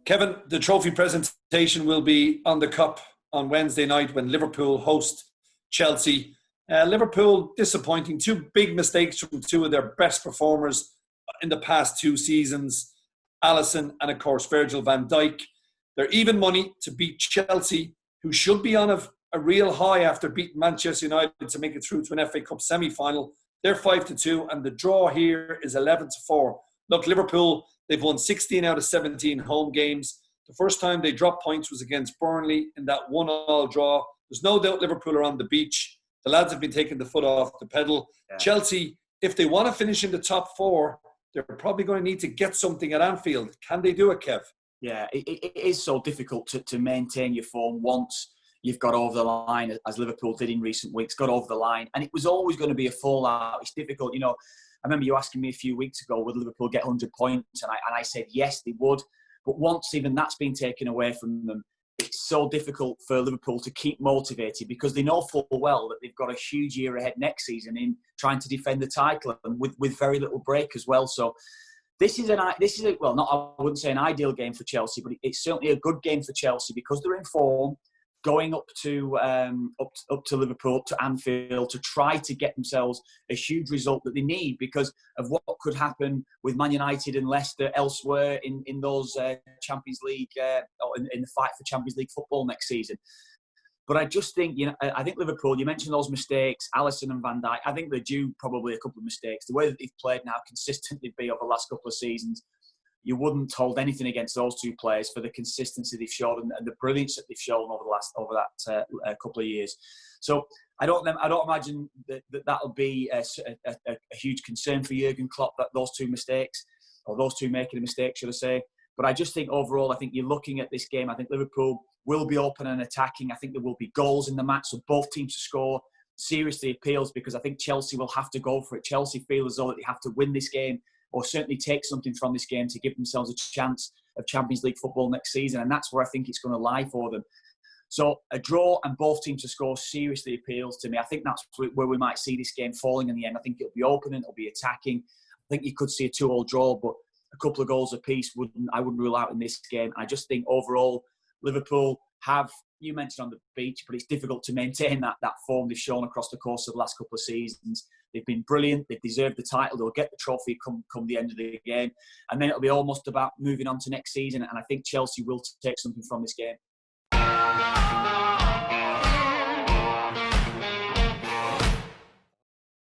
Kevin, the trophy presentation will be on the Cup on Wednesday night when Liverpool host Chelsea. Liverpool disappointing. Two big mistakes from two of their best performers in the past 2 seasons. Alisson and, of course, Virgil van Dijk. They're even money to beat Chelsea, who should be on a real high after beating Manchester United to make it through to an FA Cup semi-final. They're 5-2, and the draw here is 11-4. Look, Liverpool, they've won 16 out of 17 home games. The first time they dropped points was against Burnley in that 1-1 draw. There's no doubt Liverpool are on the beach. The lads have been taking the foot off the pedal. Yeah. Chelsea, if they want to finish in the top 4, they're probably going to need to get something at Anfield. Can they do it, Kev? Yeah, it is so difficult to maintain your form once you've got over the line, as Liverpool did in recent weeks, got over the line. And it was always going to be a fallout. It's difficult. You know, I remember you asking me a few weeks ago, would Liverpool get 100 points? And I said, yes, they would. But once even that's been taken away from them, it's so difficult for Liverpool to keep motivated because they know full well that they've got a huge year ahead next season in trying to defend the title and with very little break as well. So this is well, not, I wouldn't say an ideal game for Chelsea, but it's certainly a good game for Chelsea because they're in form, going up to Liverpool, up to Anfield, to try to get themselves a huge result that they need because of what could happen with Man United and Leicester elsewhere in those Champions League, or in the fight for Champions League football next season. But I just think, I think Liverpool, you mentioned those mistakes, Alisson and Van Dijk, I think they're due probably a couple of mistakes. The way that they've played now consistently over the last couple of seasons, you wouldn't hold anything against those two players for the consistency they've shown and the brilliance that they've shown over that couple of years. So I don't imagine that'll be a huge concern for Jurgen Klopp, that those two mistakes, or those two making a mistake, should I say. But I just think overall, I think you're looking at this game, I think Liverpool will be open and attacking. I think there will be goals in the match, so both teams to score seriously appeals because I think Chelsea will have to go for it. Chelsea feel as though that they have to win this game or certainly take something from this game to give themselves a chance of Champions League football next season. And that's where I think it's going to lie for them. So a draw and both teams to score seriously appeals to me. I think that's where we might see this game falling in the end. I think it'll be open and it'll be attacking. I think you could see a 2-2 draw, but a couple of goals apiece I wouldn't rule out in this game. I just think overall, Liverpool have, you mentioned on the beach, but it's difficult to maintain that form they've shown across the course of the last couple of seasons. They've been brilliant. They've deserved the title. They'll get the trophy come the end of the game. And then it'll be almost about moving on to next season. And I think Chelsea will take something from this game.